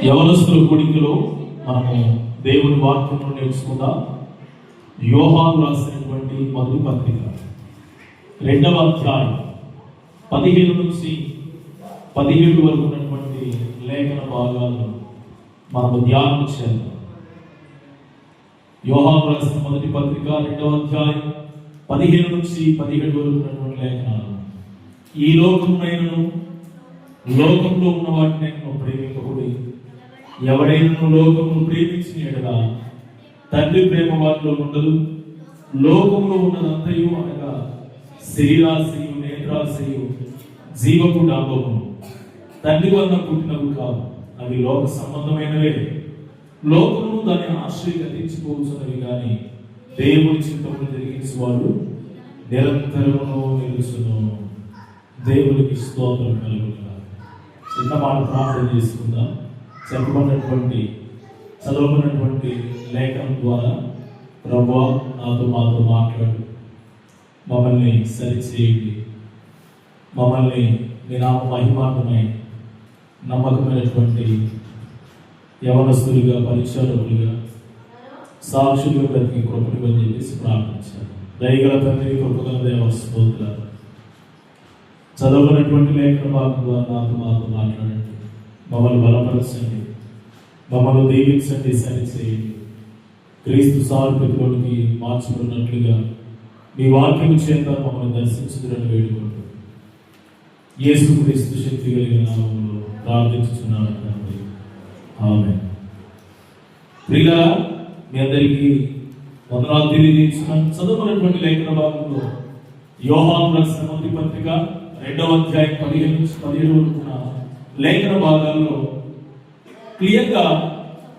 యవనస్తుల కూడికలో మనము దేవుని వాక్యంలో నేర్చుకుందాం. యోహాను రాసినటువంటి మొదటి పత్రిక 2వ అధ్యాయం 15 నుంచి 17 వరకు ఉన్నటువంటి లేఖన భాగాలను మనము ధ్యానం చేద్దాం. యోహాను రాసిన మొదటి పత్రిక 2వ అధ్యాయం 15 నుంచి 17 వరకు ఉన్నటువంటి లేఖనాలు. ఈ లోకమునైనను లోకంలో ఉన్న వాటిని ప్రేమింపకుడి, ఎవడైనా లోకమును ప్రేమించిన ఎడల తండ్రి ప్రేమ వాటిలో ఉండదు. లోకంలో ఉన్నదంతయు అనగా శరీరాశయు, నేత్రాశయు, జీవపు డాంబము తండ్రి వలన పుట్టినవి కావు, అవి లోక సంబంధమైనవే. లోకమును దాని ఆశ్రయ గతించుకోవచ్చున్నవి కానీ దేవుని చింతమును జరిగించేవాడు నిరంతరమును నిలుచును. దేవునికి స్తోత్రం కలుగును. చిన్న మాట ప్రార్థన చేసుకుందాం. చదవబడినటువంటి లేఖనం ద్వారా ప్రభువా మాతో మాట్లాడు, మమ్మల్ని సరిచేయండి, మమ్మల్ని మీ నామ మహిమార్థమై నమ్మకమైనటువంటి యవనస్తులుగా, పరిచారకులుగా, సాక్షులుగా ప్రతి కృపని చెప్పేసి ప్రార్థించారు. దయగల తండ్రి, కృపగల దేవ, స్తోత్రాలు. చదవనటువంటి లేఖన భాగం ద్వారా మాతో మాట్లాడండి, మమ్మల్ని బలపరచండి, మమ్మల్ని దీవించండి, సరిచేయండి. క్రీస్తు సారూప్యతలోనికి మార్చుకున్నట్లుగా మీ వాక్యం చేత మమ్మల్ని దర్శించుదురని వేడుకుంటూ యేసు క్రీస్తు శక్తి కలిగిన నామములో ప్రార్థించుచున్నాను తండ్రి, ఆమేన్. ప్రియులారా, మీ అందరికీ వందనాలు తెలియజేస్తున్నాను. చదువుకున్నటువంటి లేఖన భాగంలో యోహాను రాసిన మొదటి పత్రిక 2వ అధ్యాయం 15 నుంచి 17 వరకు లేఖన భాగాల్లో క్లియర్గా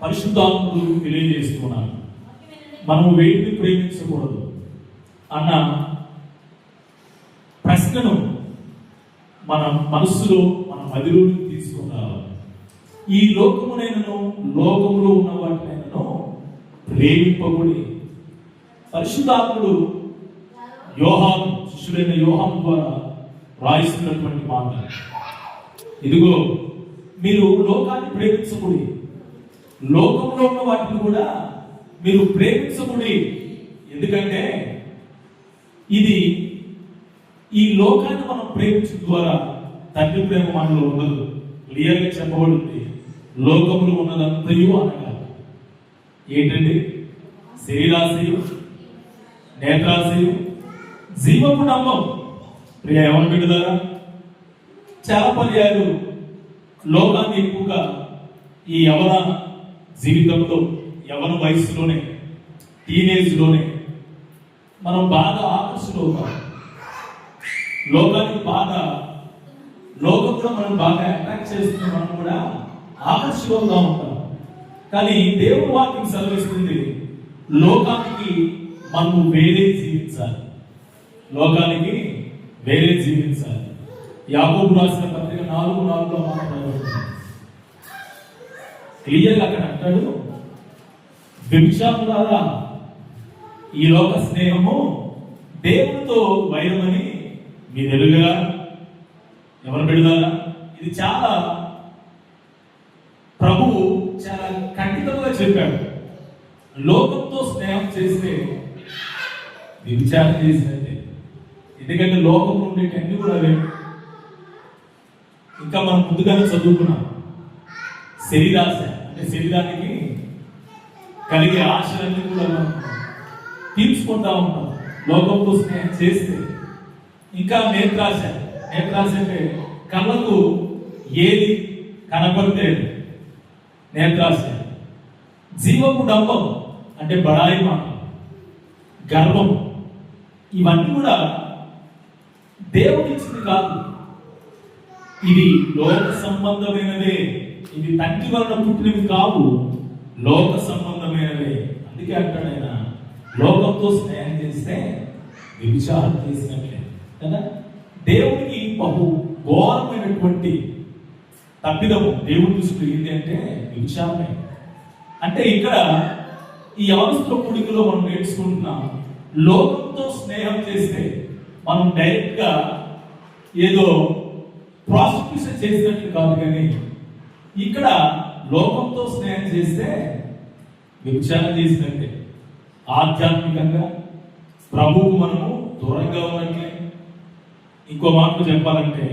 పరిశుద్ధాత్ముడు తెలియజేస్తున్నాడు. మనము వేటిని ప్రేమించకూడదు అన్న ప్రశ్నను మన మనస్సులో, మన మదిలోకి తీసుకురావాలి. ఈ లోకమునైనను లోకములో ఉన్న వాటినైనను ప్రేమింపబడి పరిశుద్ధాత్ముడు యోహాను, శిష్యుడైన యోహాను ద్వారా రాయిస్తున్నటువంటి మాట, ఇదిగో మీరు లోకాన్ని ప్రేమించకూడి, లోకంలో ఉన్న వాటిని కూడా మీరు ప్రేమించకూడి. ఎందుకంటే ఇది ఈ లోకాన్ని మనం ప్రేమించడం ద్వారా తండ్రి ప్రేమ మనలో ఉండదు. క్లియర్గా చెప్పబడింది. లోకంలో ఉన్నదంతయు అనగా ఏంటండి? శరీరాశయు, నేత్రాశయు, జీవపు డంబం. ప్రియ ఎవరు బిడ్డలారా, చాలా పర్యాలు లోకాన్ని ఎక్కువగా ఈ యవన జీవితంలో, యవన వయసులోనే, టీనేజ్లోనే మనం బాగా ఆకర్షితులవుతాం. లోకంలో మనం బాగా అట్రాక్ట్ చేస్తున్న మనం కూడా ఆకర్షితులవుతూ ఉంటాం. కానీ దేవుని వాక్యం సెలవిస్తుంది, లోకానికి మనం వేరే జీవించాలి, లోకానికి వేరే జీవించాలి. యాకోబు రాసిన పత్రిక 4:4 మాట్లాడుతుంది. క్లియర్గా అక్కడ అంటాడు, వ్యభిచారులారా, ఈ లోక స్నేహము దేవునితో వైరమని మీ తెలుగుగా ఎవరు పెడతారా? ఇది చాలా ప్రభువు చాలా ఖండితంగా చెప్పాడు. లోకంతో స్నేహం చేస్తే వ్యభిచారం చేసినట్టే. ఎందుకంటే లోకం ఉండేటన్ని కూడా అవే. ఇంకా మనం ముందుగానే చదువుకున్నాం, శరీరాశ అంటే శరీరానికి కలిగే ఆశలన్నీ కూడా మనం తీర్చుకుంటా ఉంటాం లోకంతో స్నేహం చేస్తే. ఇంకా నేత్రాశ అంటే కళ్ళకు ఏది కనపడితే నేత్రాశ. జీవపు డంబం అంటే బడాయి మాట, గర్వం. ఇవన్నీ కూడా దేవుడు ఇచ్చింది కాదు, ఇది లోక సంబంధమైనవే. ఇది తండ్రి వలన పుట్టినవి కావు, లోక సంబంధమైనవే. అందుకే అంటాడు ఆయన, లోకంతో స్నేహం చేస్తే వ్యభిచారం చేసినట్లే కదా. దేవుడికి బహు ఘోరమైనటువంటి తప్పిదము దేవుడి దృష్టిలో ఏంటి అంటే వ్యభిచారమే. అంటే ఇక్కడ ఈ యవనస్తుల కూడికలో మనం నేర్చుకుంటున్నాం, లోకంతో స్నేహం చేస్తే మనం డైరెక్ట్ గా ఏదో ప్రాసిక్యూషన్ చేసినట్లు కాదు, కానీ ఇక్కడ లోకంతో స్నేహం చేస్తే వ్యభిచారం చేసినట్టే. ఆధ్యాత్మికంగా ప్రభువుకు మనము దూరంగా ఉన్నట్లే. ఇంకో మాటలు చెప్పాలంటే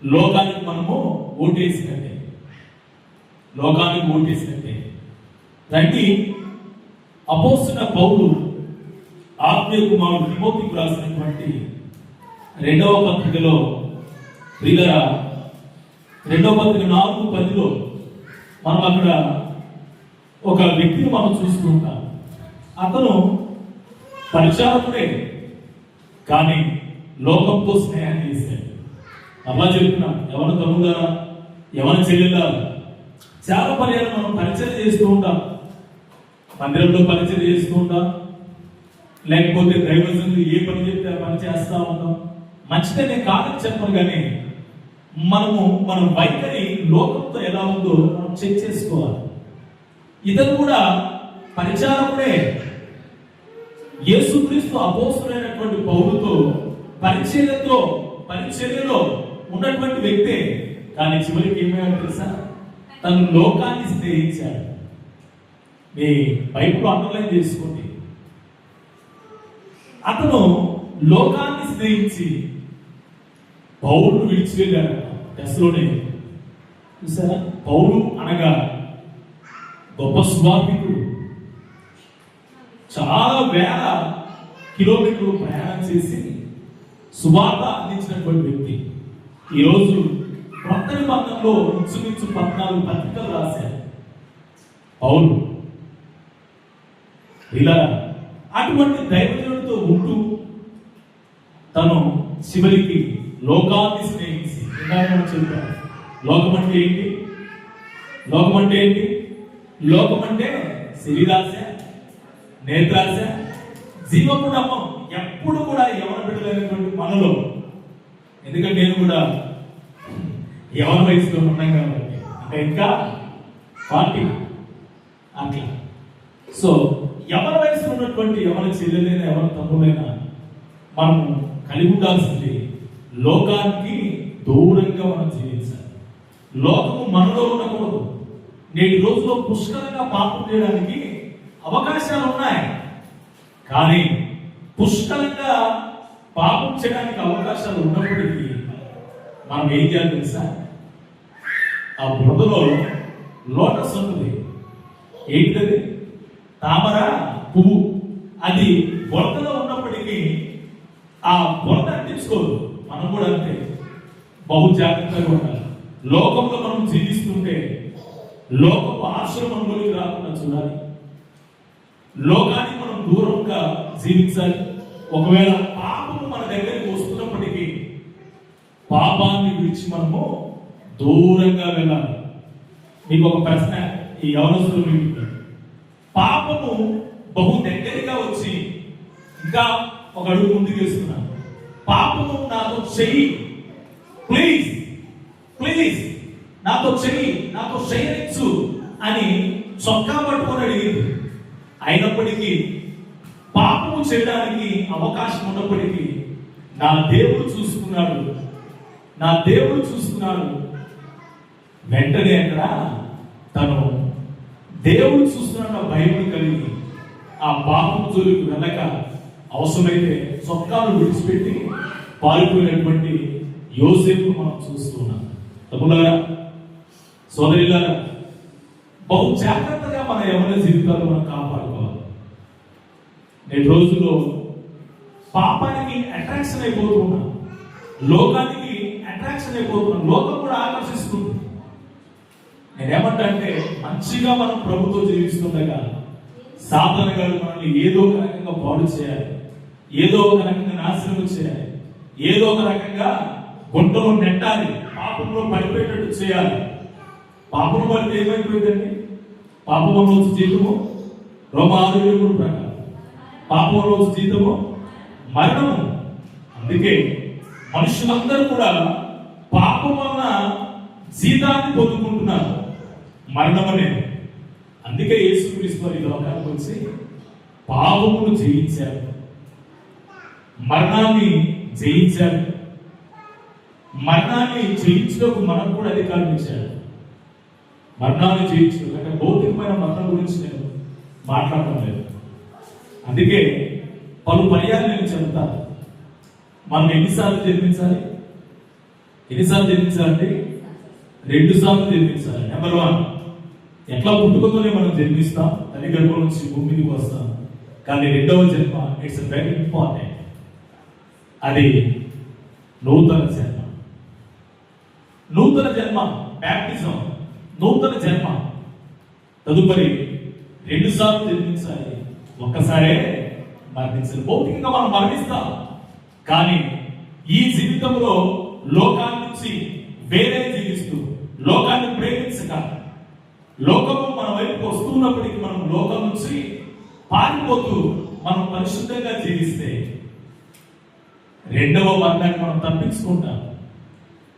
లోకానికి మనము ఓటేసినట్టే. లోకానికి ఓటేసినట్టే. రండి, అపోస్తలుడైన పౌలు ఆత్మీయ కుమారుడు తిమోతికి రాసినటువంటి 2వ పత్రికలో ప్రియులారా 2వ పత్రిక 4:10లో మనం అక్కడ ఒక వ్యక్తిని మనం చూస్తుంటాం. అతను పరిచారకుడే, కానీ లోకంతో స్నేహం చేశాడు. అలా చెప్తున్నా, ఎవరి తమ్ముడారా, ఎవరి చెల్లెలారా, చాలా పర్యాలు మనం పరిచయం చేస్తూ ఉంటాం. మందిరంలో పరిచయం చేస్తూ ఉంటాం, లేకపోతే దైవజనులు ఏ పని చెప్తే ఆ పని చేస్తూ ఉంటాం. మంచిదనే కాదని చెప్పను, కానీ మన వైఖరి లోకంతో ఎలా ఉందో మనం చెక్ చేసుకోవాలి. ఇతను కూడా పరిచారకుడే. యేసుక్రీస్తు అపోస్తలుడైనటువంటి పౌలుతో పరిచర్యలో ఉన్నటువంటి వ్యక్తే, కానీ చివరికి ఏమయ్యాడు తెలుసా? తను లోకాన్ని స్నేహించాడు. మీ బైబిల్ అండర్లైన్ చేసుకోండి. అతను లోకాన్ని స్నేహించి పౌలును విడిచి వెళ్ళాడు. దశలోనే చూసారా, పౌలు అనగా గొప్ప సువార్తికుడు. చాలా వేల కిలోమీటర్లు ప్రయాణం చేసి సువార్త అందించినటువంటి వ్యక్తి. ఈరోజు క్రొత్త నిబంధనలో ఇంచుమించు 14 పత్రికలు రాశారు పౌలు. ఇలా అటువంటి దైవజనుడితో ఉంటూ తను చివరికి లోకాన్ని స్నేహించి చెప్పారు. లోకం అంటే ఏంటి? లోకం అంటే ఏంటి? లోకం అంటే శరీరాశ, నేత్రాశ, జీవపుడమ్మం. ఎప్పుడు కూడా ఎవరు పెట్టలేనటువంటి మనలో, ఎందుకంటే నేను కూడా ఎవరి వయసులో ఉన్నాం కాబట్టి, అంటే ఇంకా 40 అట్లా. సో ఎవరి వయసులో ఉన్నటువంటి ఎవరి చెల్లెలైనా ఎవరి తమ్ముడైనా మనము కలిగి ఉండాల్సింది లోకానికి దూరంగా మనం జీవించాలి. లోకము మనలో ఉండకూడదు. నేటి రోజులో పుష్కలంగా పాపం చేయడానికి అవకాశాలు ఉన్నాయి, కానీ పుష్కలంగా పాపం చేయడానికి అవకాశాలు ఉన్నప్పటికీ మనం ఏం చేయాలి తెలుసా? ఆ బురదలో లోటస్ ఉంటుంది. ఏంటది? తామర పువ్వు. అది బురదలో ఉన్నప్పటికీ ఆ బురద అంటించుకోదు. మనం కూడా అంతే, బహు జాగ్రత్తగా ఉండాలి. లోకంలో మనం జీవిస్తుంటే లోకపు ఆశలు మనలోకి రాకుండా చూడాలి. లోకానికి మనం దూరంగా జీవించాలి. ఒకవేళ పాపము మన దగ్గరికి వస్తున్నప్పటికీ పాపాన్ని విడిచి మనము దూరంగా వెళ్ళాలి. మీకు ఒక ప్రశ్న, ఈ యవనస్తులు, పాపము బహు దగ్గరగా వచ్చి ఇంకా ఒక అడుగు ముందుకు వేస్తున్నాను. పాపము నాతో చెయ్యి, ప్లీజ్ ప్లీజ్ నాతో చెయ్యి, నాతో చేయనిచ్చు అని చొక్కా పట్టుకొని అడిగింది. అయినప్పటికీ పాపము చేయడానికి అవకాశం ఉన్నప్పటికీ నా దేవుడు చూస్తున్నాడు. వెంటనే అక్కడ తను దేవుడు చూస్తున్నాడు భయం కలిగి ఆ పాపం జోలికి వెళ్ళక అవసరమైతే చొక్కాలు విడిచిపెట్టి పారిపోయినటువంటి యోసేపు మనం చూస్తున్నాం. తమ్ములారా, సోదరులారా, బహు జాగ్రత్తగా మన యవ్వన జీవితాలు మనం కాపాడుకోవాలి. నేటి రోజుల్లో పాపానికి అట్రాక్షన్ అయిపోతున్నాం, లోకానికి అట్రాక్షన్ అయిపోతున్నాం. లోకం కూడా ఆకర్షిస్తుంది. నేనేమంటా అంటే, మంచిగా మనం ప్రభుతో జీవిస్తుండగా సాతాను గారు మనల్ని ఏదో ఒక రకంగా పాడు చేయాలి, ఏదో ఒక రకంగా నాశనం చేయాలి, ఏదో ఒక రకంగా గుంటలో నెట్టాలి, పాపంలో పడిపోయేటట్టు చేయాలి. పాపం పడితే ఏమైపోయిందండి? పాపం రోజు జీతము రోమా 6:3 ప్రకారం పాపం రోజు జీతము మరణము. అందుకే మనుషులందరూ కూడా పాపం వలన జీతాన్ని పొందుకుంటున్నారు, మరణం అనేది. అందుకే యేసుక్రీస్తు వారు ఈ లోకానికి వచ్చి పాపమును జయించారు, మరణాన్ని జయించారు. మరణాన్ని జయించడానికి మనకు కూడా అధికారం ఇచ్చాడు. మరణాన్ని జయించడం అంటే భౌతికమైన మరణం గురించి నేను మాట్లాడటం లేదు. అందుకే పలు పర్యాలు నేను చెబుతాను. మనం ఎన్నిసార్లు జన్మించాలి? ఎన్నిసార్లు జన్మించాలంటే 2 సార్లు జన్మించాలి. నెంబర్ 1, ఎట్లా పుట్టుకతోనే మనం జన్మిస్తాం, తల్లి గర్భం నుంచి భూమి మీదకి వస్తాం. కానీ రెండవ జన్మ ఇట్స్ వెరీ ఇంపార్టెంట్. అది నూతన జన్మ. నూతన జన్మ బ్యాప్టిజం, నూతన జన్మ. తదుపరి 2 సార్లు జన్మించాలి, ఒక్కసారే మరణించాలి. భౌతికంగా మనం మరణిస్తాం, కానీ ఈ జీవితంలో లోకాన్ని నుంచి వేరే జీవిస్తూ, లోకాన్ని ప్రేమించక, లోకము మన వైపు వస్తున్నప్పటికీ మనం లోకం నుంచి పారిపోతూ మనం పరిశుద్ధంగా జీవిస్తే రెండవ మరణాన్ని మనం తప్పించుకుంటాం.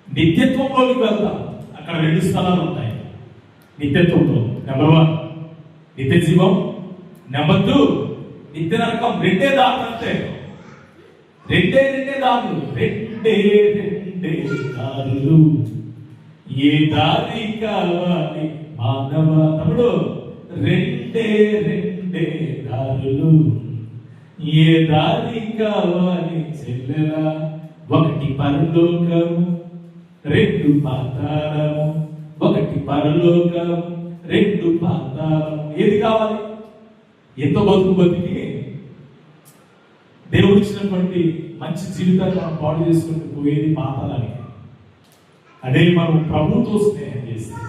నిత్యత్వంలోకి వెళ్తాం. అక్కడ 2 స్థలాలు ఉంటాయి నిత్యత్వంలో. నెంబర్ 1 నిత్య జీవం, నెంబర్ 2 నిత్య నరకం. 2 దారులు అంటే 2 దారులు, 2 దారులు. ఏ దారి కావాలి మానవ తమ్ముడు? 2 దారులు. ఏ దారి కావాలి చెల్లెలా? 1 పరలోకము, 2 పాతాళము. 1 పరలోకము, 2 పాతాళము. ఏది కావాలి? ఎంతో బతుకు బతికి దేవుడు ఇచ్చినటువంటి మంచి జీవితాన్ని మనం పాడు చేసుకుంటూ పోయేది పాతాళానికి. అదే మనం ప్రభుతో స్నేహం చేస్తే,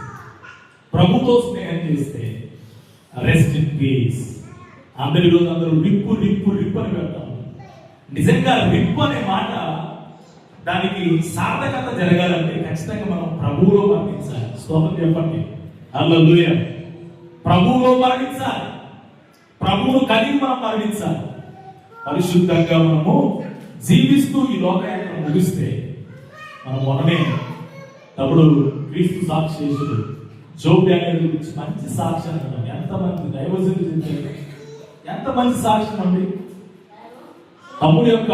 ప్రభుతో స్నేహం చేస్తే రెస్ట్ ఇన్ పీస్. అందరి రోజు అందరూ రిప్పు రిప్పు రిప్పు అని పెడతాం. నిజంగా రిప్పు అనే మాట దానికి సార్థకత జరగాలంటే ఖచ్చితంగా మనం ప్రభువులో మరణించాలి. స్తోత్రం చెప్పండి. హల్లెలూయా. ప్రభువులో మరణించాలి, ప్రభువును కలిగి మనం మరణించాలి. పరిశుద్ధంగా మనము జీవిస్తూ ఈ లోకయాత్ర ముగిస్తే మనం మొన్ననే తమ్ముడు క్రీస్తు సాక్షిషుడు జోబ్ డానియల్ గురించి మంచి సాక్ష్యం అన్నాం. ఎంతమంది దైవజనులు చెప్పారు, ఎంత మంచి సాక్ష్యం అండి. తమ్ముడు యొక్క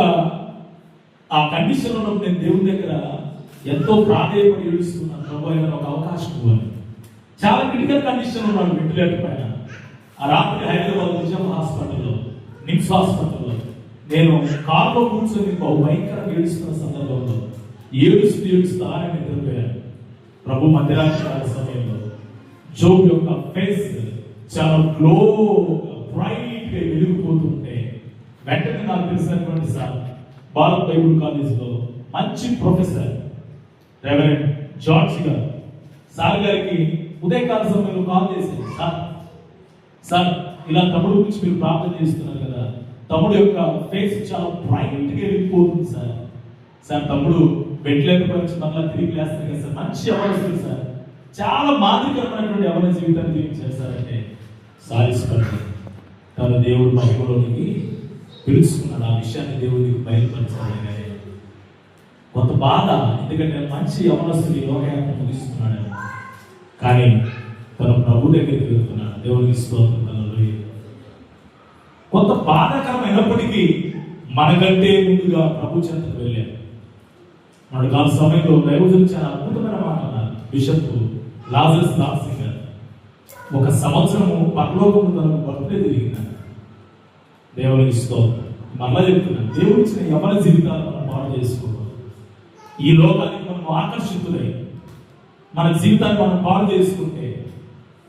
ఆ కండిషన్ ఉన్నప్పుడు నేను దేవుని దగ్గర ఎంతో ప్రాధేయపడి ఏడుస్తున్నాను, ప్రభు ఏమైనా ఒక అవకాశం ఇవ్వాలి. చాలా క్రిటికల్ కండిషన్ ఉన్నాడు, వెంటిలేటర్ పైన. ఆ రాత్రి హైదరాబాద్ నిజాం హాస్పిటల్లో, నిమ్స్ హాస్పిటల్లో నేను కార్లో కూర్చొని భయంకరంగా ఏడుస్తున్న సందర్భంలో ఏడుస్తూ ఆయన నిద్రపోయారు. ప్రభు మధ్యరాత్రి సమయంలో జోబ్ యొక్క ఫేస్ చాలా గ్లో బ్రైట్ గా వెలిగిపోతుంటే వెంటనే నాకు తెలిసినటువంటి సార్ భారత్ బైబుల్ కాలేజీలో మంచి ప్రొఫెసర్ రెవరెండ్ జార్జ్ గారు సార్ గారికి ఉదయకాల సమయంలో కాల్ చేశారు. సార్ ఇలా తమ్ముడు గురించి మీరు ప్రార్థన చేస్తున్నారు కదా, తమ్ముడు యొక్క ఫేస్ చాలా బ్రైట్ గా వెళ్ళిపోతుంది సార్ తమ్ముడు వెంటిలేటర్ పరిచి మళ్ళీ తిరిగి లేస్తారు కదా సార్, మంచి అవసరం సార్, చాలా మాదిరికరమైనటువంటి ఎవరి జీవితాన్ని జీవించారు సార్ అంటే సాధిస్తున్నారు. తన దేవుడు మహిమలోనికి పిలుచుకున్నాడు. ఆ విషయాన్ని దేవుడికి బయలుపరచాలి. కొంత బాధ, ఎందుకంటే మంచి యవనస్తుని లోకయాత్ర ముగిస్తున్నాడు, కానీ తన ప్రభు దగ్గరికి వెళ్తున్నాడు. దేవుడికి స్తోత్రం. కొంత బాధాకరమైనప్పటికీ మనకంటే ముందుగా ప్రభు చెంతకు వెళ్ళాడు. మన కాల సమయంలో దైవజనులు చాలా అద్భుతమైన మాట అన్నారు. బిషప్ లాజరస్ దాసింగ్ గారు 1 సంవత్సరము పరలోకము తనకు బర్త్డే జరిగింది. దేవునికి స్తోత్రం. మళ్ళా చెప్తున్నాను, దేవుడు ఇచ్చిన యవన జీవితాలు మనం పాడు చేసుకోవాలి. ఈ లోకానికి మనం ఆకర్షితులై మన జీవితాన్ని మనం పాడు చేసుకుంటే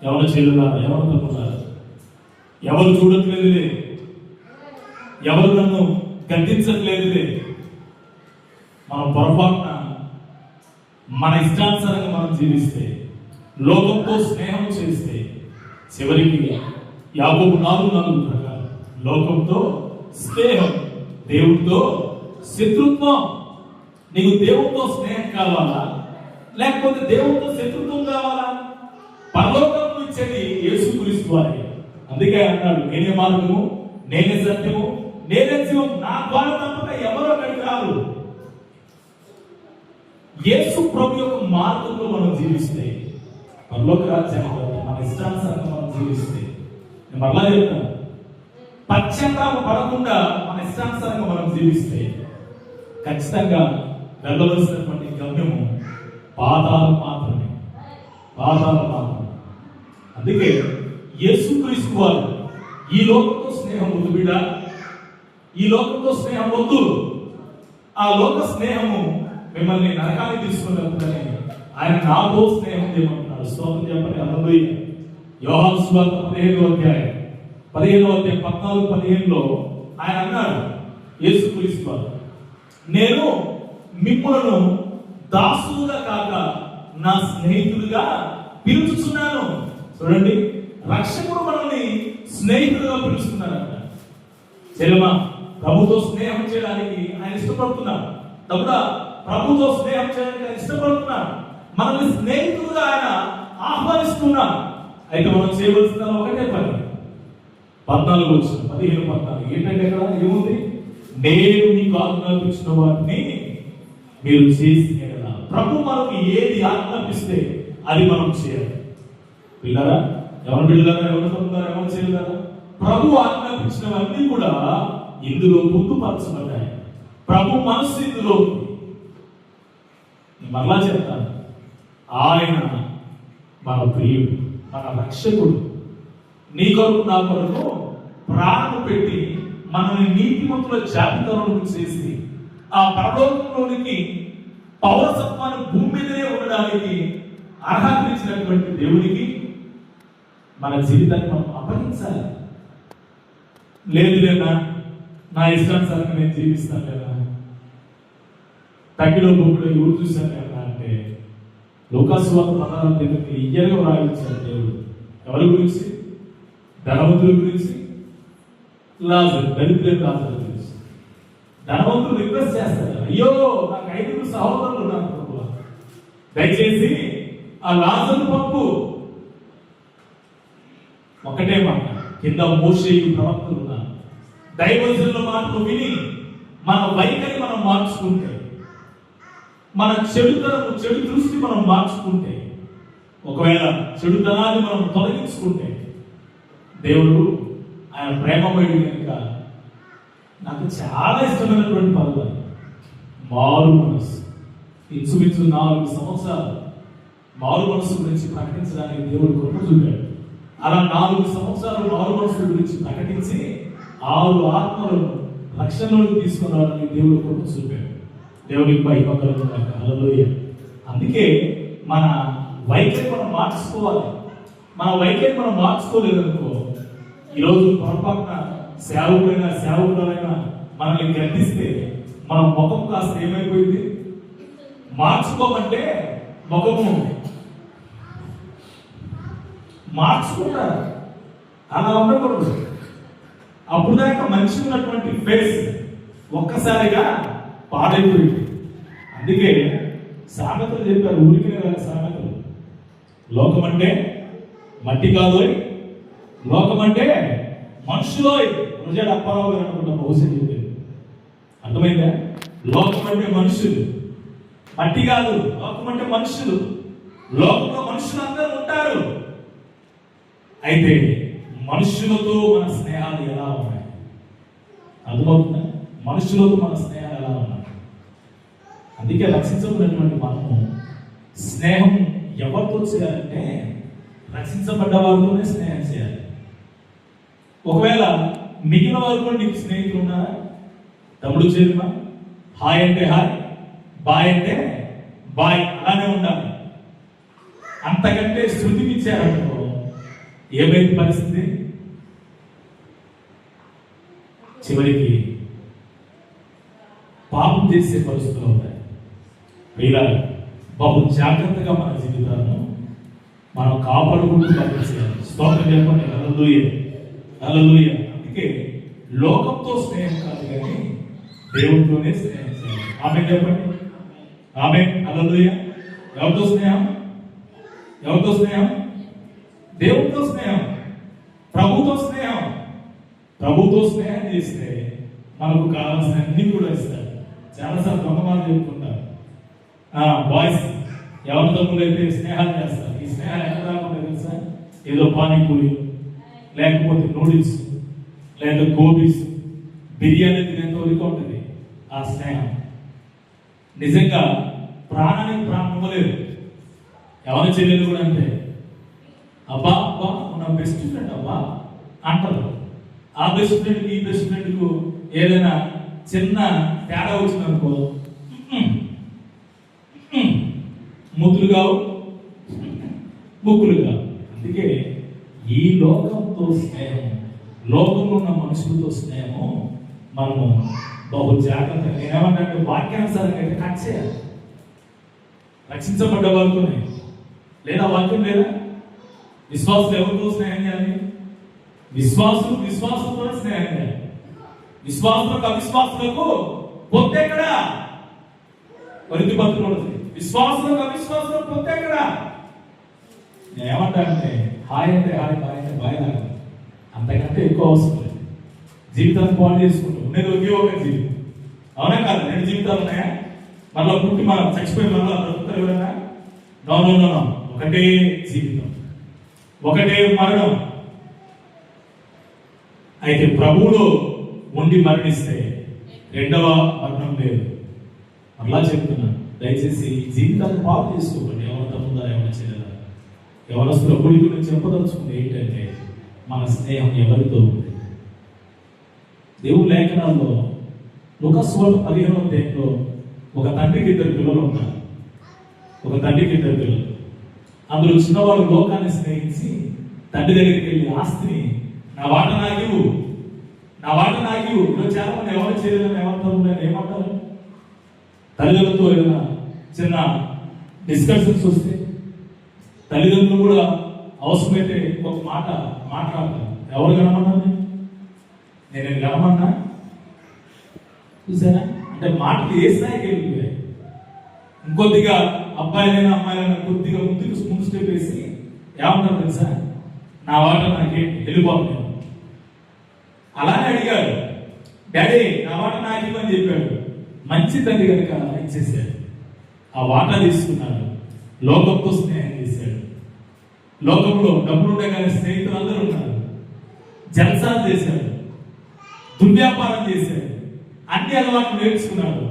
ఎవరు చెల్లులారా, ఎవరు తప్పులారా, ఎవరు చూడట్లేదులే, ఎవరు నన్ను గద్దించట్లేదులే, మనం పొరపాటున మన ఇష్టానుసారంగా మనం జీవిస్తే, లోకంతో స్నేహం చేస్తే చివరికి యాకోబు 4:4 ప్రకారం లోకంతో స్నేహం, దేవుడితో శత్రుత్వం. నీకు దేవుడితో స్నేహం కావాలా, లేకపోతే దేవుడితో శత్రుత్వం కావాలా? పరలోకం ఇచ్చేది యేసుక్రీస్తు వారే. అందుకే అన్నాడు, నేనే మార్గము, నేనే సత్యము, నేనే జీవం, నా ద్వారా తప్పక ఎవరో అక్కడికి రాదు. యేసు ప్రభు యొక్క మార్గంలో మనం జీవిస్తే పరలోక రాజ్యానికి మన ఇష్టానుసారంగా మనం జీవిస్తే, నేను మరలా చెప్తాను, పశ్చాత్తాప పడకుండా మన ఇష్టానుసారంగా మనం జీవిస్తే ఖచ్చితంగా వెళ్ళవలసినటువంటి గమ్యము పాతాళం మాత్రమే. పాతాళం మాత్రమే. అందుకే యేసుక్రీస్తు వారు ఈ లోకంతో స్నేహం వద్దు బిడ్డ, ఈ లోకంతో స్నేహం వద్దు. ఆ లోక స్నేహము మిమ్మల్ని నరకానికి తీసుకుని వెళ్తుందని ఆయన నాతో స్నేహం చేయమంటున్నాడు. స్తోత్రం చెప్పండి. హల్లెలూయా. యోహాను సువార్త 15వ అధ్యాయం 14-15లో ఆయన అన్నాడు, యేసుక్రీస్తు వారు, నేను మిమ్మలను దాసులుగా కాక నా స్నేహితులుగా పిలుచుచున్నాను. చూడండి, రక్షకుడు మనల్ని స్నేహితులుగా పిలుస్తున్నారంట. చెల్లెమా, ప్రభుతో స్నేహం చేయడానికి ఆయన ఇష్టపడుతున్నాడు. తమ్ముడా, ప్రభుతో స్నేహం చేయడానికి ఆయన ఇష్టపడుతున్నాడు. మనల్ని స్నేహితులుగా ఆయన ఆహ్వానిస్తున్నాడు. అయితే మనం చేయవలసిన ఒకటే పని. 15 ఏంటంటే ఇక్కడ ఏముంది? నేను మీకు ఆజ్ఞాపించిన వాటిని మీరు చేసి కదా. ప్రభు మనకు ఏది ఆజ్ఞాపిస్తే అది మనం చేయాలి. పిల్లరా, ఎవరు పిల్లరా, ఎవరు తమ్ముతారా, ఎవరు చేయగలరా? ప్రభు ఆజ్ఞాపించినవన్నీ కూడా ఇందులో పొందుపరచబడ్డాయి. ప్రభు మనస్సు ఇందులో మరలా చెప్తాను, ఆయన మన ప్రియుడు, మన రక్షకుడు. నీ కొరకు నా కొరకు ప్రాణం పెట్టి మనల్ని నీతిమంతుల జాబితాలోకి చేసి ఆ పరలోకంలోనికి పౌరసత్వాన్ని భూమి మీదనే ఉండడానికి అర్హతనిచ్చినటువంటి దేవునికి మన జీవితాన్ని మనం అప్పగించాలి. లేదు లేదా, నా ఇష్టానుసారంగా నేను జీవిస్తాను లేదా, తగ్గిలో బొగ్గులో ఎవరు చూశాను లేదా అంటే లూకాసు వార్త 16 ఇయ్యగా రాయించాడు దేవుడు. ఎవరి గురించి? ధనవంతుల గురించి, లాజరు, దరిద్రుల లాజరు గురించి. ధనవంతులు రిక్వెస్ట్ చేస్తారు, అయ్యో నాకు 5 సహోదరులు ఉన్నారు ప్రభువా, దయచేసి ఆ లాజరు పంపు. ఒకటే మాట, కింద మోషేయు ప్రవక్తలు ఉన్నారు. దైవజనుల మాటలు విని మన వైఖరి మనం మార్చుకుంటే, మన చెడుతనము, చెడు దృష్టి మనం మార్చుకుంటే, ఒకవేళ చెడుతనాన్ని మనం తొలగించుకుంటే, దేవుడు ఆయన ప్రేమమయుడు కనుక నాకు చాలా ఇష్టమైనటువంటి పదవి మారు మనసు. ఇంచుమించు 4 సంవత్సరాలు మారు మనసు గురించి ప్రకటించడానికి దేవుడు కృప చూపాడు. అలా 4 సంవత్సరాలు మారు మనసు గురించి ప్రకటించి 6 ఆత్మలను రక్షణలోకి తీసుకురావడానికి దేవుడు కృప చూపాడు. దేవుడికి మహిమ కలుగుగాక. హల్లెలూయా. అందుకే మన వైఖరి మనం మార్చుకోవాలి. మన వైఖరి మనం మార్చుకోలేదనుకో, ఈరోజు పొరపాటున సేవకులైనా మనల్ని గర్దిస్తే మన ముఖం కాస్త ఏమైపోయింది? మార్చుకోమంటే ముఖము మార్చుకుంటారు. అలా ఉండకూడదు. అప్పుడు దాకా మంచి ఉన్నటువంటి ఫేస్ ఒక్కసారిగా పాడైపోయింది. అందుకే సామెతలు చెప్పారు, ఊరికి సామెతలు. లోకం అంటే మట్టి కాదోయ్, లోకం అంటే మనుషులోయ్. రుజాడు అప్పారావు గారు అనుకుంటా బహుశా చెప్పారు. అర్థమైందా? లోకం అంటే మనుషులు, మట్టి కాదు. లోకం అంటే మనుషులు. లోకంలో మనుషులు అందరూ ఉంటారు. అయితే మనుషులతో మన స్నేహాలు ఎలా ఉన్నాయి? అర్థమవుతుందా? మనుషులతో మన స్నేహాలు ఎలా ఉన్నాయి? అందుకే రక్షించబడినటువంటి మనము స్నేహం ఎవరితో చేయాలంటే రక్షించబడ్డ వారితోనే స్నేహం చేయాలి. ఒకవేళ మిగిలిన వారు కూడా నీకు స్నేహితులు ఉన్నారా? తమ్ముడు చెల్లిమా, హాయ్ అంటే హాయ్, బాయ్ అంటే బాయ్, అలానే ఉండాలి. అంతకంటే శృతికి ఇచ్చారనుకో ఏమైంది పరిస్థితి? చివరికి పాపం చేసే పరిస్థితులు ఉంటాయి. ఇలా బహు జాగ్రత్తగా మన జీవితాలను మనం కాపాడుకుంటూ చేయాలి. స్తోత్రం చెప్పండి. హల్లెలూయా, హల్లెలూయా. అందుకే లోకంతో స్నేహం కాదు కానీ దేవుడితోనే స్నేహం చేయాలి. ఆమె చెప్పండి. ఆమె. హల్లెలూయా. ఎవరితో స్నేహం? ఎవరితో స్నేహం? దేవుడితో స్నేహం, ప్రభుతో స్నేహం. ప్రభుతో స్నేహం చేస్తే మనకు కావాల్సిన అన్ని కూడా ఇస్తాడు. చాలాసార్లు కొంతమంది చెప్పుకుంటారు, బాయ్స్ ఎవరి తమ్ములైతే స్నేహాలు చేస్తారు. ఈ స్నేహాలు ఎక్కడ రాకుండా తెలుసా? ఏదో పానీపూరి, లేకపోతే నూడిల్స్, లేదా గోబీస్, బిర్యానీ తినేంత వరకు ఉంటుంది ఆ స్నేహం. నిజంగా ప్రాణానికి ప్రాణం ఇవ్వలేదు. ఎవరి చెల్లెలు కూడా అంతే. అబ్బా అబ్బా మన బెస్ట్ ఫ్రెండ్ అవ్వా అంటారు. ఆ బెస్ట్ ఫ్రెండ్కి ఈ బెస్ట్ ఫ్రెండ్కు ఏదైనా చిన్న తేడా వచ్చిందనుకో ముద్దులు కావు, ముక్కులు కావు. అందుకే ఈ లోకంతో స్నేహం, లోకంలో ఉన్న మనుషులతో స్నేహం మనము బహు జాగ్రత్తగా, నేనేమంటే వాక్యానుసారంగా అయితే కట్ చేయాలి. రక్షించబడ్డ వాళ్ళతోనే, లేదా వాక్యం లేదా విశ్వాసులు ఎవరితో స్నేహం చేయాలి? విశ్వాసులతో స్నేహం చేయాలి. విశ్వాసులకు అవిశ్వాసులకు పొత్తు ఎక్కడ? కొరింథీ పత్రికలో విశ్వాసులకు అవిశ్వాసులకు పొత్తు ఎక్కడ? నేనేమంటానంటే హాయ్ అంటే హాయ్, బాయ్ అంటే బాయ్ లాగా, అంతకంటే ఎక్కువ అవసరం లేదు. జీవితాన్ని పాడు చేసుకుంటాం. ఉండేది ఒకే ఒక జీవితం, అవునా కాదు? 2 జీవితాలు ఉన్నాయా? మళ్ళీ పుట్టి మనం చచ్చిపోయి మళ్ళీ బ్రతుకుతారు ఎవరైనా? నో. ఒకటే జీవితం, ఒకటే మరణం. అయితే ప్రభువులో ఉండి మరణిస్తే రెండవ మరణం లేదు. మళ్ళా చెప్తున్నాను, దయచేసి జీవితాన్ని పాడు చేసుకోకండి. ఎవరు తప్పుదా, ఎవరు చేయలేదా? ఎవరస్తుల గుడి గురించి చెప్పదలుచుకుంది ఏంటంటే మన స్నేహం ఎవరితో ఉంది? దేవుని లేఖనాల్లో లూకాసు వార్త 15వ అధ్యాయంలో ఒక తండ్రికి 2 పిల్లలు ఉన్నారు. అందులో చిన్నవాడు లోకాన్ని స్నేహించి తండ్రి దగ్గరికి వెళ్ళి ఆస్తిని నా వాట నాగివు. ఇలా చాలా మంది ఎవరు చేయలేదని ఏమంటారు? తల్లిదండ్రులతో ఏదైనా చిన్న డిస్కషన్స్ వస్తే తల్లిదండ్రులు కూడా అవసరమైతే ఒక మాట మాట్లాడతారు. ఎవరు కనమన్నారు? నేను కనమన్నా? చూసారా? అంటే మాటలు ఏ స్థాయికి వెళ్ళిపోయాయి. ఇంకొద్దిగా అబ్బాయిలైనా అమ్మాయిలైనా కొద్దిగా ముందు స్టెప్ వేసి ఏమంటారు తెలుసా? నా వాట నాకేంటి, వెళ్ళిపోతున్నాను. అలానే అడిగాడు, డాడీ నా వాట నాకేమని చెప్పాడు. మంచి తండ్రి కనుక ఇచ్చేసాడు. ఆ వాటా తీసుకున్నాడు, లోకంతో స్నేహం చేశాడు. లోకంలో డబ్బులు ఉండగానే స్నేహితులు అందరూ ఉన్నారు. జల్సాలు చేశాడు, దుర్వ్యాపారం చేశాడు, అన్ని అలవాట్లు నేర్చుకున్నాడు.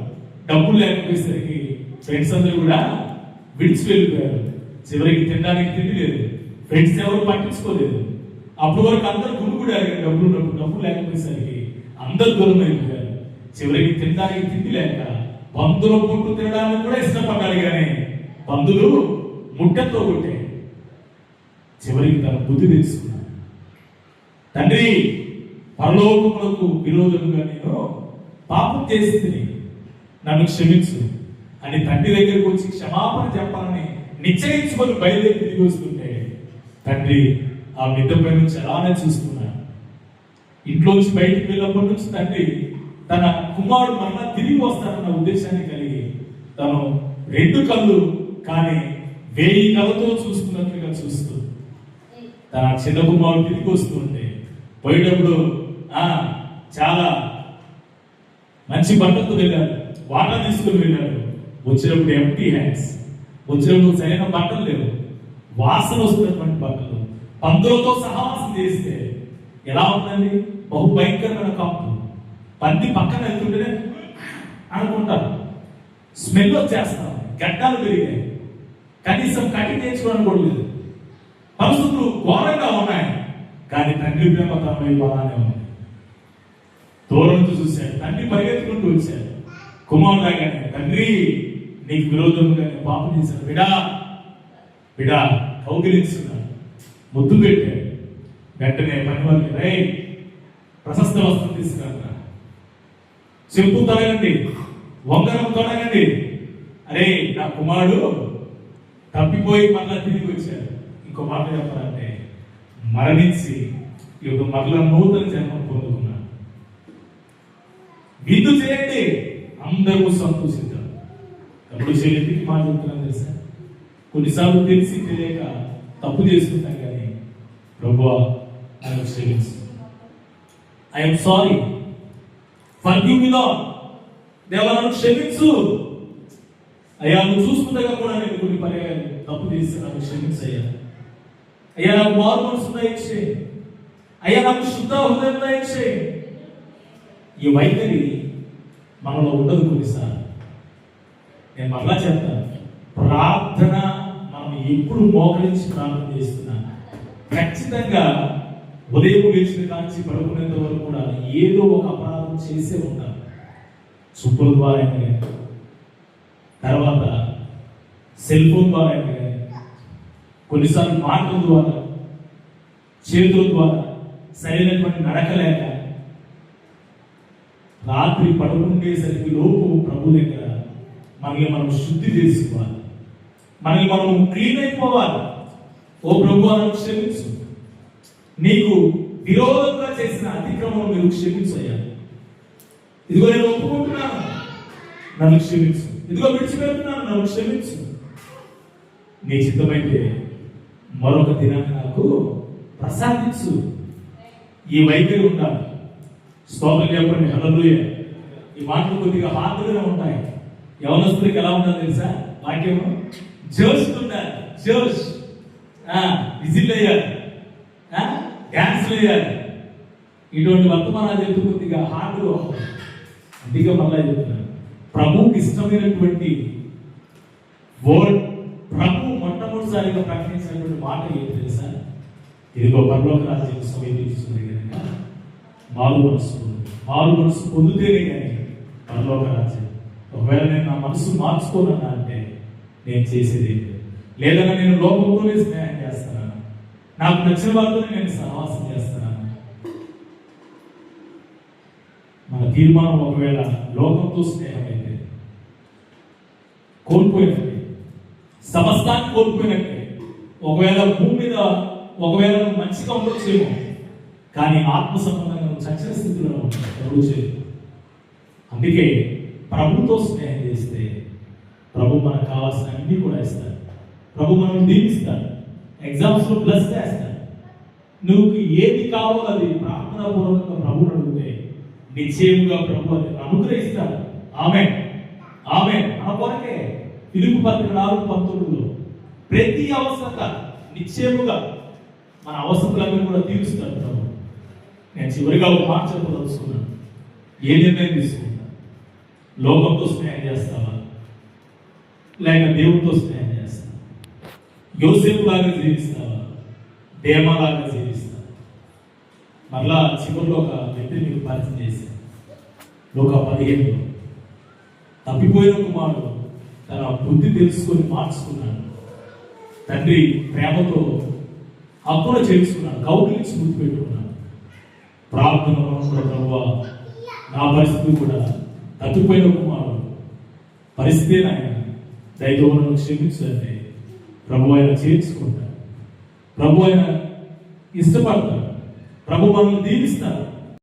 డబ్బులు లేకపోయేసరికి ఫ్రెండ్స్ అందరూ కూడా విడిచి వెళ్ళిపోయారు. చివరికి తినడానికి తిండి లేదు, ఫ్రెండ్స్ ఎవరు పట్టించుకోలేదు. అప్పటి వరకు అందరూ గుమిగూడారు. డబ్బులు లేకపోయేసరికి అందరు దూరం అయిపోయారు. చివరికి తినడానికి తిండి లేక బంధువుల పుట్టు తినడానికి కూడా ఇష్టపడ్డాడు. కానీ బంధువులు ముట్టతో కొట్టే చివరికి తన బుద్ధి తెలుసుకున్నాడు. తండ్రి, పరలోకములకు విరోధంగా నేను పాపం చేసి నన్ను క్షమించు అని తండ్రి దగ్గరకు వచ్చి క్షమాపణ చెప్పాలని నిశ్చయించుకొని బయలుదేరి తిరిగి వస్తుంటే తండ్రి ఆ మిద్దపై నుంచి అలానే చూస్తున్నాడు. ఇంట్లోంచి బయటికి వెళ్ళినప్పటి నుంచి తండ్రి తన కుమారుడు మరలా తిరిగి వస్తాడన్న ఉద్దేశాన్ని కలిగి తను 2 కళ్ళు కానీ 1000 కళ్ళతో చూస్తున్నట్లుగా చూస్తూ తన చిన్న కుమారుడు తిరిగి వస్తుంటే పోయేటప్పుడు చాలా మంచి బట్టలతో వెళ్ళాడు, వాటర్ తీసుకుని వెళ్ళాడు. వచ్చినప్పుడు ఎంటీ హ్యాండ్స్, వచ్చినప్పుడు సరైన బట్టలు లేవు, వాసన వస్తున్నటువంటి బట్టలు. పందులతో సహవాసం చేస్తే ఎలా ఉందండి? బహు భయంకరమైన కంపు. పంది పక్కన వెళ్తుంటేనే అనుకుంటారు, స్మెల్ వచ్చేస్తాం, గడ్డాలు పెరిగాయి, కనీసం కటింగ్ నేర్చుకోవడానికి కూడా లేదు. పరిస్థితులు ఘోరంగా ఉన్నాయి. కానీ తండ్రి ప్రేమ తన వైపు అలానే ఉంది. దూరం నుంచి చూశాడు, తండ్రి పరిగెత్తుకుంటూ వచ్చాడు. కుమారుడు రాగానే, తండ్రి నీకు విరోధంగా పాపం చేశాడు, బిడా కౌగిలించున్నాడు, ముద్దు పెట్టాడు. వెంటనే పని వాళ్ళకి, రై ప్రశస్త వస్త్రం తీసుకురా, చెప్పు తొలగండి, వంగరం తొలగండి. అరే నా కుమారుడు తప్పిపోయి మళ్ళా తిరిగి వచ్చాడు. ఇంకో మాట చెప్పాలంటే మరణించి ఇప్పుడు మరలా నూతన జన్మం పొందుకున్నాడు. విందు చేయండి, అందరూ సంతోషిద్దాం. తప్పుడు చేయడానికి మాట చెప్తున్నాను తెలుసా? కొన్నిసార్లు తెలిసి తెలియక తప్పు చేసుకుంటాం. కానీ ప్రభువా నన్ను క్షమించు, I'm sorry, forgive me lord, దేవా నన్ను క్షమించు. అయ్యా నువ్వు చూసుకుండగా కూడా నేను కొన్ని పర్యాయాలు తప్పు చేసి నన్ను క్షమించయ్యా. అయ్యా నాకు మారు మనసు దయచేయి, అయ్యా నాకు శుద్ధ హృదయం దయచేయి. ఈ వైఖరి మనలో ఉండదు కొన్నిసార్లు. నేను మరలా చెప్తాను, ప్రార్థన మనం ఎప్పుడు మోకరించి ప్రార్థన చేస్తున్నా ఖచ్చితంగా ఉదయం లేచిన కాంచి పడుకునేంత వరకు కూడా ఏదో ఒక అపరాధం చేసే ఉంటారు. చూపుల ద్వారా కానీ, తర్వాత సెల్ ఫోన్ ద్వారా కానీ, కొన్నిసార్లు మాటల ద్వారా, చేతుల ద్వారా, సరైనటువంటి నడక లేక రాత్రి పడుకుండేసరికి లోపు ప్రభు దగ్గర మనల్ని మనం శుద్ధి చేసుకోవాలి, మనల్ని మనం క్లీన్ అయిపోవాలి. ఓ ప్రభు నన్ను క్షమించు, నీకు విరోధంగా చేసిన అతిక్రమం మీరు క్షమించయ్యా. ఇదిగో నేను ఒప్పుకుంటున్నాను, నన్ను క్షమించు. ఇదిగో విడిచిపెడుతున్నాను, నన్ను క్షమించు. నీ చిత్తమైతే మరొక దినాన్ని నాకు ప్రసాదించు. ఈ వైఖరి ఉండాలి. స్తోత్రం చెప్పండి, హల్లెలూయా. ఈ మాటలు కొద్దిగా హార్డ్గానే ఉంటాయి. యవనస్తులకి ఎలా ఉండాలి తెలుసా? వాక్యం జోష్ ఉండాలి, జోష్. విజిల్ వేయాలి, డ్యాన్స్లు వేయాలి. ఇటువంటి వర్తమానాలు చెప్తూ కొద్దిగా హార్డ్గా ఉంటుంది. అందుకే మళ్ళీ చెప్తున్నాను, ప్రభువుకి ఇష్టమైనటువంటి వర్డ్, ప్రభు మొట్టమొదటిసారిగా ప్రకటించినటువంటి మాట ఏంటి తెలుసా? ఇదిగో పరలోక రాజ్యం సమీపిస్తుంది కనుక మారు మనసు పొందితేనే కానీ పరలోక రాజ్యం. ఒకవేళ నేను నా మనసు మార్చుకోనన్నా అంటే నేను చేసేది లేదన్నా నేను లోకంతోనే స్నేహం చేస్తున్నాను, నాకు నచ్చిన వాళ్ళతోనే నేను సహవాసం చేస్తున్నాను. మన తీర్మానం ఒకవేళ లోకంతో స్నేహం అయితే కోల్పోయినట్టే, సమస్తాన్ని కోల్పోయినట్టే. ఒకవేళ భూమి మీద ఒకవేళ మంచిగా ఉండొచ్చేమో, కానీ ఆత్మ సంబంధంగా చచ్చిన స్థితిలో ఉంటాడు ప్రభు చేతి. అందుకే ప్రభుతో స్నేహం చేస్తే ప్రభు మనకు కావాల్సిన అన్ని కూడా ఇస్తాడు. ప్రభు మనం దీవిస్తాడు, ఎగ్జామ్స్ లో ప్లస్ చేస్తాడు. నువ్వు ఏది కావాలో అది ప్రార్థనాపూర్వకంగా ప్రభుని అడిగితే నిశ్చయముగా ప్రభు అది అనుగ్రహిస్తాడు. ఆమేన్, ఆమేన్. మన కొరకే ఫిలిప్పీ పత్రిక 4:19 ప్రతి అవసరత నిశ్చయముగా మన అవసరాలను కూడా తీరుస్తాడు ప్రభు. నేను చివరిగా ఒక మాట చెప్పదలుచుకున్నాను. ఏ నిర్ణయం తీసుకుంటా? లోకంతో స్నేహం చేస్తావా లేక దేవుడితో స్నేహం చేస్తావా? యోసేపు లాగా జీవిస్తావా, దేమాలాగా జీవిస్తావా? మరలా చివరిలో ఒక వ్యక్తిని మీకు పరిచయం చేశాను. Luka 15 తప్పిపోయిన కుమారుడు తన బుద్ధి తెలుసుకొని మార్చుకున్నాడు. తండ్రి ప్రేమతో హక్కున చేర్చుకున్నాడు, కౌగిలించి గుర్తు పెట్టుకున్నాడు. ప్రార్థనలో ప్రభువా నా పరిస్థితి కూడా తప్పిపోయిన కుమారుడు పరిస్థితి ఆయన దైవములను క్షమించండి. ప్రభు ఆయన చేర్చుకుంటాడు, ప్రభు ఆయన ఇష్టపడతాడు, ప్రభు మనల్ని దీవిస్తాడు.